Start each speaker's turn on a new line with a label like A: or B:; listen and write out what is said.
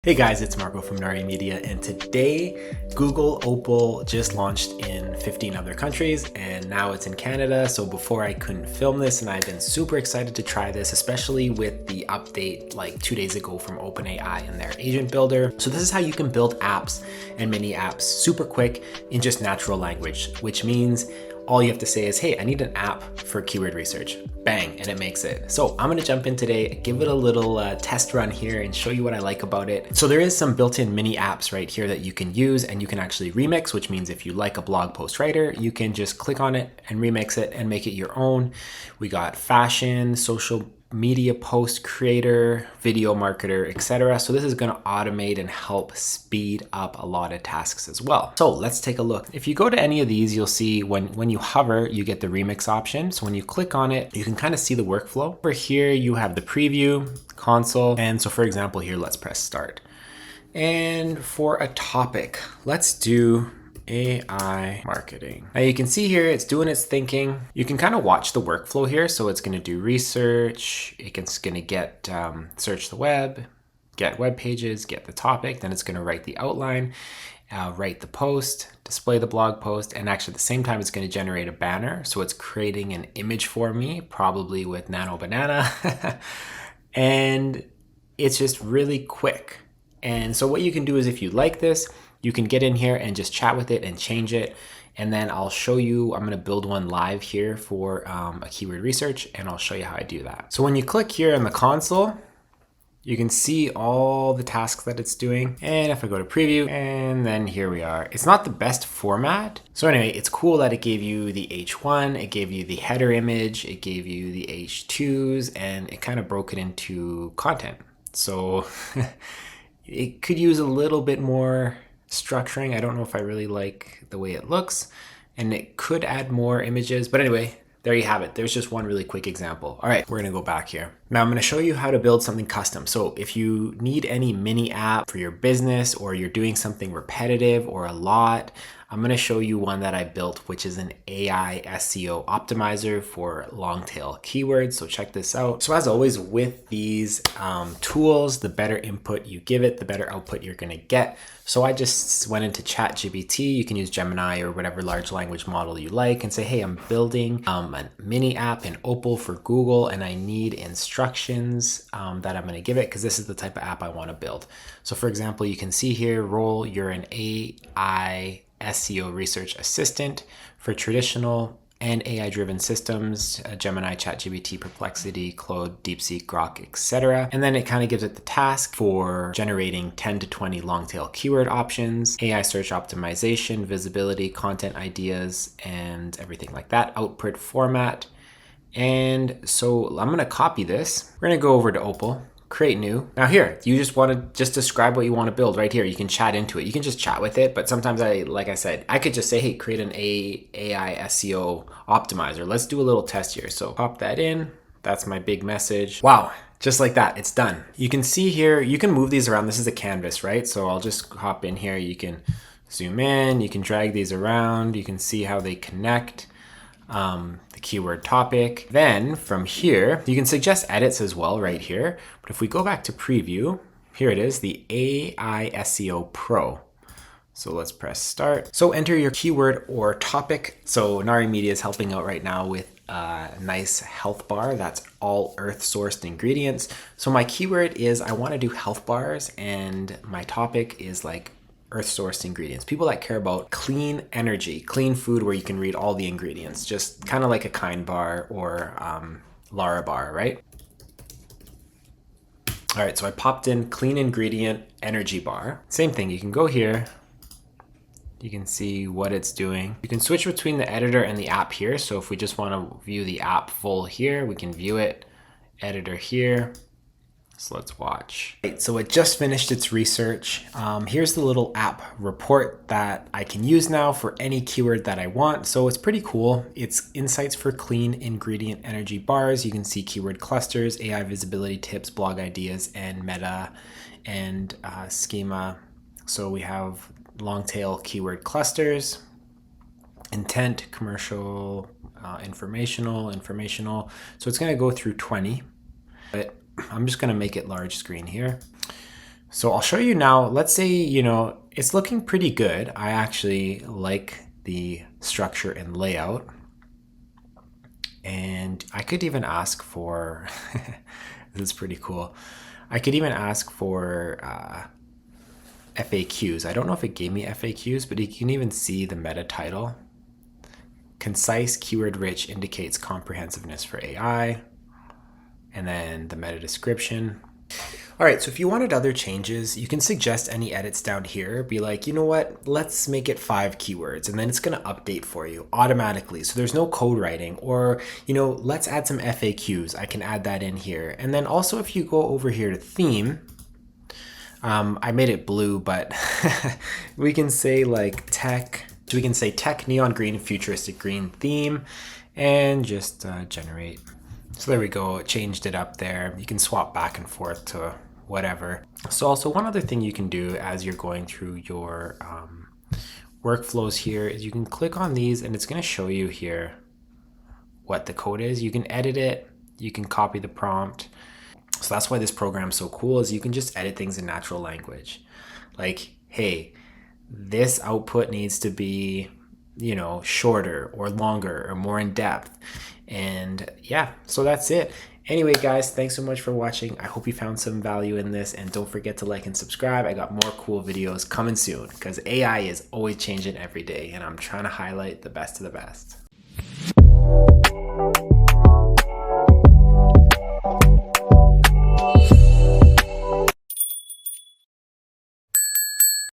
A: Hey guys, it's Marco from Nari Media, and today Google Opal just launched in 15 other countries and now it's in Canada. So before I couldn't film this, and I've been super excited to try this, especially with the update like 2 days ago from OpenAI and their agent builder. So this is how you can build apps and mini apps super quick in just natural language, which means all you have to say is, hey, I need an app for keyword research. Bang, and it makes it. So I'm gonna jump in today, give it a little test run here and show you what I like about it. So there is some built-in mini apps right here that you can use, and you can actually remix, which means if you like a blog post writer, you can just click on it and remix it and make it your own. We got fashion, social media post creator, video marketer, etc. So this is going to automate and help speed up a lot of tasks as well. So let's take a look. If you go to any of these, you'll see when you hover, you get the remix option. So when you click on it, you can kind of see the workflow. Over here, you have the preview, console. And so for example, here, let's press start. And for a topic, let's do AI marketing. Now you can see here, it's doing its thinking. You can kind of watch the workflow here. So it's going to do research. It's going to get search the web, get web pages, get the topic. Then it's going to write the outline, write the post, display the blog post, and actually at the same time, it's going to generate a banner. So it's creating an image for me, probably with Nano Banana. And it's just really quick. And so what you can do is, if you like this, you can get in here and just chat with it and change it. And then I'll show you, I'm going to build one live here for a keyword research, and I'll show you how I do that. So when you click here in the console, you can see all the tasks that it's doing. And if I go to preview, and then here we are. It's not the best format. So anyway, it's cool that it gave you the H1, it gave you the header image, it gave you the H2s, and it kind of broke it into content. So it could use a little bit more structuring. I don't know if I really like the way it looks, and it could add more images, but anyway, there you have it. There's just one really quick example. All right, we're gonna go back here. Now I'm gonna show you how to build something custom. So if you need any mini app for your business, or you're doing something repetitive or a lot, I'm gonna show you one that I built, which is an AI SEO optimizer for long tail keywords. So check this out. So as always with these tools, the better input you give it, the better output you're gonna get. So I just went into ChatGPT. You can use Gemini or whatever large language model you like, and say, hey, I'm building a mini app in Opal for Google, and I need instructions that I'm gonna give it, because this is the type of app I wanna build. So for example, you can see here, role, you're an AI SEO research assistant for traditional and AI-driven systems, Gemini, ChatGPT, Perplexity, Claude, DeepSeek, Grok, etc. And then it kind of gives it the task for generating 10 to 20 long-tail keyword options, AI search optimization, visibility, content ideas, and everything like that, output format. And so I'm gonna copy this. We're gonna go over to Opal, create new. Now here, you just want to just describe what you want to build right here. You can chat into it. You can just chat with it, but sometimes like I said, I could just say, hey, create an AI SEO optimizer. Let's do a little test here. So pop that in. That's my big message. Wow. Just like that, it's done. You can see here, you can move these around. This is a canvas, right? So I'll just hop in here. You can zoom in, you can drag these around. You can see how they connect. The keyword topic. Then from here, you can suggest edits as well right here. But if we go back to preview, here it is, the AI SEO Pro. So let's press start. So enter your keyword or topic. So Nari Media is helping out right now with a nice health bar that's all earth sourced ingredients. So my keyword is, I want to do health bars, and my topic is like earth sourced ingredients. People that care about clean energy, clean food where you can read all the ingredients, just kind of like a Kind bar or Lara bar, right? All right, so I popped in clean ingredient energy bar. Same thing, you can go here. You can see what it's doing. You can switch between the editor and the app here. So if we just want to view the app full here, we can view it. Editor here. So let's watch. Right, so it just finished its research. Here's the little app report that I can use now for any keyword that I want. So it's pretty cool. It's insights for clean ingredient energy bars. You can see keyword clusters, AI visibility tips, blog ideas, and meta and schema. So we have long tail keyword clusters, intent, commercial, informational. So it's going to go through 20, but I'm just going to make it large screen here. So I'll show you now. Let's say, it's looking pretty good. I actually like the structure and layout. And I could even ask for, this is pretty cool. I could even ask for FAQs. I don't know if it gave me FAQs, but you can even see the meta title. Concise, keyword rich indicates comprehensiveness for AI. And then the meta description. All right, so if you wanted other changes, you can suggest any edits down here. Be like, you know what, let's make it 5 keywords, and then it's gonna update for you automatically. So there's no code writing, or, let's add some FAQs. I can add that in here. And then also if you go over here to theme, I made it blue, but we can say like tech, so we can say tech, neon green, futuristic green theme, and just generate. So there we go, it changed it up there. You can swap back and forth to whatever. So also one other thing you can do as you're going through your workflows here is you can click on these and it's gonna show you here what the code is. You can edit it, you can copy the prompt. So that's why this program is so cool, is you can just edit things in natural language. Like, hey, this output needs to be, shorter or longer or more in depth. And yeah, so that's it. Anyway, guys, thanks so much for watching. I hope you found some value in this, and don't forget to like and subscribe. I got more cool videos coming soon because AI is always changing every day, and I'm trying to highlight the best of the best.